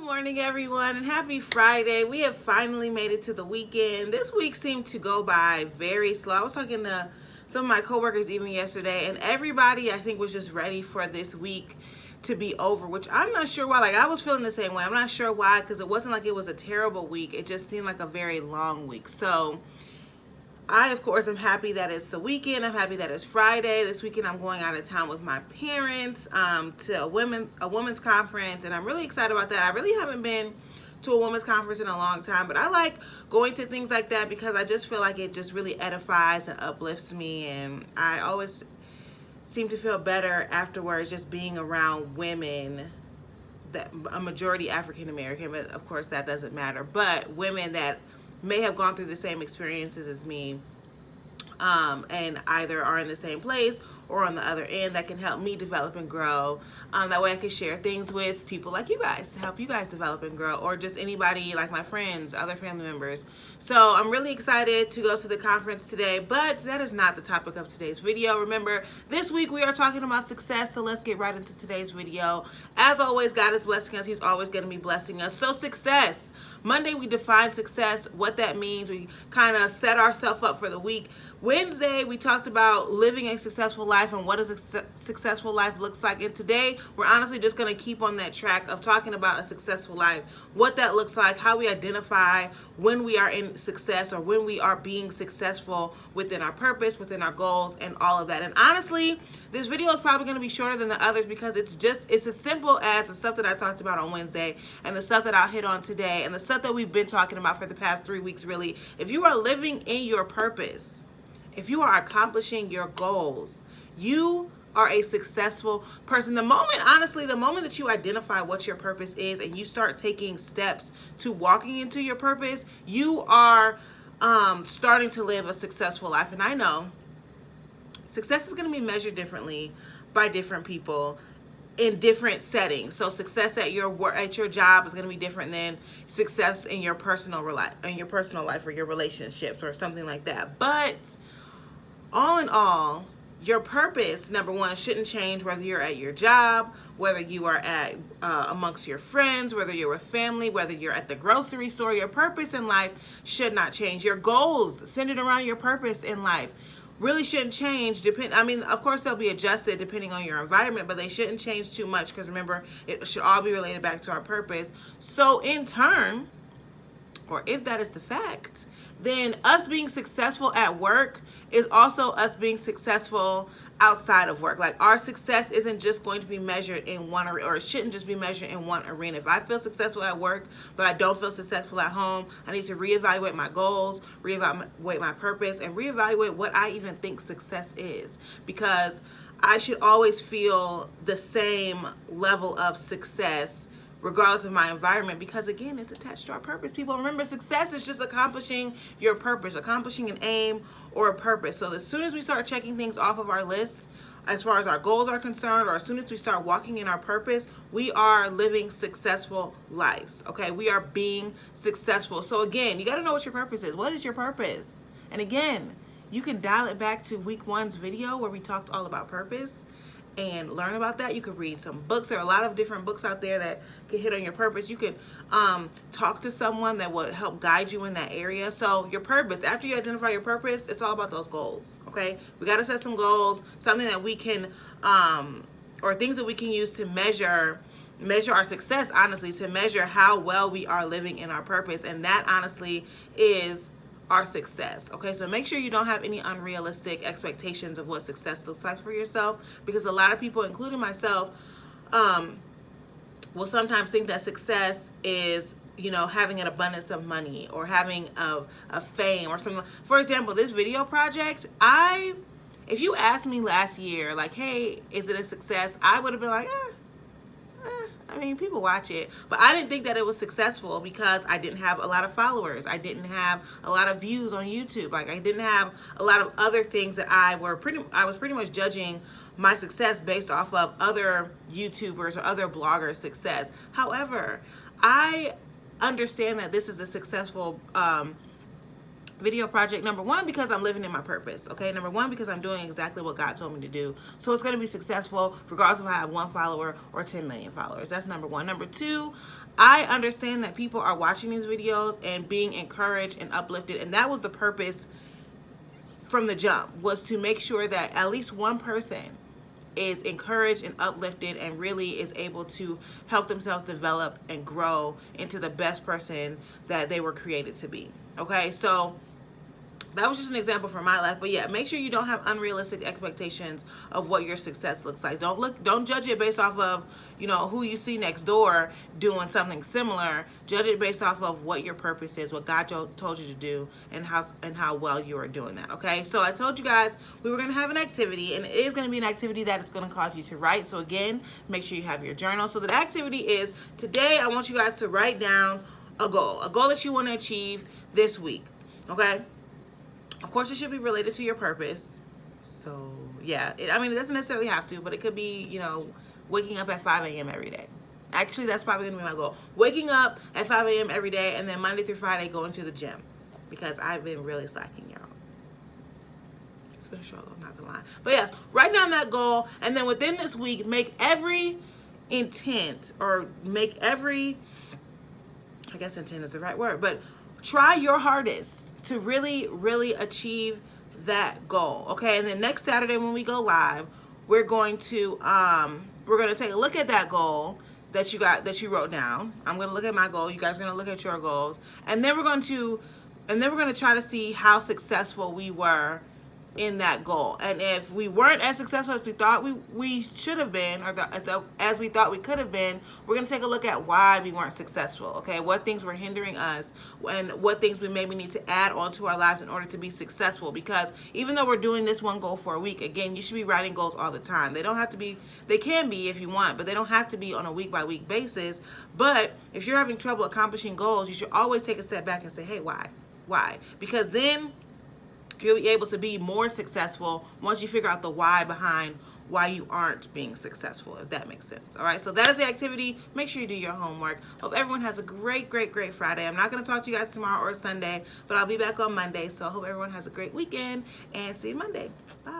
morning, everyone, and happy Friday. We have finally made it to the weekend. This week seemed to go by very slow. I was talking to some of my coworkers even yesterday, and everybody, I think, was just ready for this week to be over, which I'm not sure why. Like, I was feeling the same way. I'm not sure why, because it wasn't like it was a terrible week. It just seemed like a very long week. So I, of course, am happy that it's the weekend. I'm happy that it's Friday. This weekend, I'm going out of town with my parents to a women's conference, and I'm really excited about that. I really haven't been to a women's conference in a long time, but I like going to things like that because I just feel like it just really edifies and uplifts me, and I always seem to feel better afterwards just being around women, that a majority African American, but of course that doesn't matter, but women that may have gone through the same experiences as me, and either are in the same place or on the other end, that can help me develop and grow. That way I can share things with people like you guys to help you guys develop and grow, or just anybody like my friends, other family members. So I'm really excited to go to the conference today, but that is not the topic of today's video. Remember, this week we are talking about success, so let's get right into today's video. As always, God is blessing us. He's always going to be blessing us. So success. Monday, we define success, what that means. We kind of set ourselves up for the week. Wednesday, we talked about living a successful life and what a successful life looks like. And today, we're honestly just going to keep on that track of talking about a successful life, what that looks like, how we identify when we are in success or when we are being successful within our purpose, within our goals, and all of that. And honestly, this video is probably going to be shorter than the others because it's as simple as the stuff that I talked about on Wednesday and the stuff that I'll hit on today and the stuff that we've been talking about for the past 3 weeks, really. If you are living in your purpose, if you are accomplishing your goals, you are a successful person. The moment that you identify what your purpose is and you start taking steps to walking into your purpose, you are starting to live a successful life. And I know success is going to be measured differently by different people in different settings. So success at your work, at your job, is going to be different than success in your personal life or your relationships or something like that. But all in all, your purpose, number one, shouldn't change whether you're at your job, whether you are at amongst your friends, whether you're with family, whether you're at the grocery store. Your purpose in life should not change. Your goals centered around your purpose in life really shouldn't change. Of course, they'll be adjusted depending on your environment, but they shouldn't change too much because remember, it should all be related back to our purpose. So in turn, or if that is the fact, then us being successful at work is also us being successful outside of work. Like, our success isn't just going to be measured in one, or it shouldn't just be measured in one arena. If I feel successful at work, but I don't feel successful at home, I need to reevaluate my goals, reevaluate my purpose, and reevaluate what I even think success is. Because I should always feel the same level of success regardless of my environment, because again, it's attached to our purpose. People, remember, success is just accomplishing your purpose, accomplishing an aim or a purpose. So as soon as we start checking things off of our lists, as far as our goals are concerned, or as soon as we start walking in our purpose, we are living successful lives, okay? We are being successful. So again, you got to know what your purpose is. What is your purpose? And again, you can dial it back to week 1's video where we talked all about purpose and learn about that. You could read some books. There are a lot of different books out there that can hit on your purpose. You could talk to someone that will help guide you in that area. So your purpose, after you identify your purpose, it's all about those goals, okay? We got to set some goals, something that we can, or things that we can use to measure our success, honestly, to measure how well we are living in our purpose. And that honestly is our success, okay? So make sure you don't have any unrealistic expectations of what success looks like for yourself, because a lot of people, including myself, will sometimes think that success is, having an abundance of money or having a fame or something. For example, this video project, if you asked me last year, like, hey, is it a success? I would have been like, people watch it, but I didn't think that it was successful because I didn't have a lot of followers. I didn't have a lot of views on YouTube. Like, I didn't have a lot of other things that I was pretty much judging my success based off of other YouTubers or other bloggers' success. However, I understand that this is a successful video project. Number one, because I'm living in my purpose. Okay, number one, because I'm doing exactly what God told me to do. So it's going to be successful regardless of if I have 1 follower or 10 million followers. That's number one. Number two, I understand that people are watching these videos and being encouraged and uplifted, and that was the purpose from the jump, was to make sure that at least one person is encouraged and uplifted and really is able to help themselves develop and grow into the best person that they were created to be. Okay, so that was just an example from my life. But yeah, make sure you don't have unrealistic expectations of what your success looks like. Don't judge it based off of, you know, who you see next door doing something similar. Judge it based off of what your purpose is, what God told you to do, and how well you are doing that. Okay, so I told you guys we were going to have an activity, and it is going to be an activity that is going to cause you to write. So again, make sure you have your journal. So the activity is, today I want you guys to write down a goal that you want to achieve this week. Okay, of course, it should be related to your purpose. So, yeah. It doesn't necessarily have to, but it could be, you know, waking up at 5 a.m. every day. Actually, that's probably going to be my goal. Waking up at 5 a.m. every day, and then Monday through Friday going to the gym. Because I've been really slacking, y'all. It's been a struggle, I'm not going to lie. But yes, write down that goal, and then within this week, make every intent, or make every, I guess intent is the right word, but try your hardest to really, really achieve that goal. Okay, and then next Saturday when we go live, we're going to take a look at that goal that you wrote down. I'm going to look at my goal. You guys are going to look at your goals, and then we're going to try to see how successful we were in that goal. And if we weren't as successful as we thought we should have been, or as we thought we could have been, we're going to take a look at why we weren't successful. Okay, what things were hindering us, and what things we maybe need to add onto our lives in order to be successful. Because even though we're doing this one goal for a week, again, you should be writing goals all the time. They don't have to be, they can be if you want, but they don't have to be on a week by week basis. But if you're having trouble accomplishing goals, you should always take a step back and say, hey, why? Because then you'll be able to be more successful once you figure out the why behind why you aren't being successful, if that makes sense. All right, so that is the activity. Make sure you do your homework. Hope everyone has a great, great, great Friday. I'm not going to talk to you guys tomorrow or Sunday, but I'll be back on Monday. So I hope everyone has a great weekend, and see you Monday. Bye.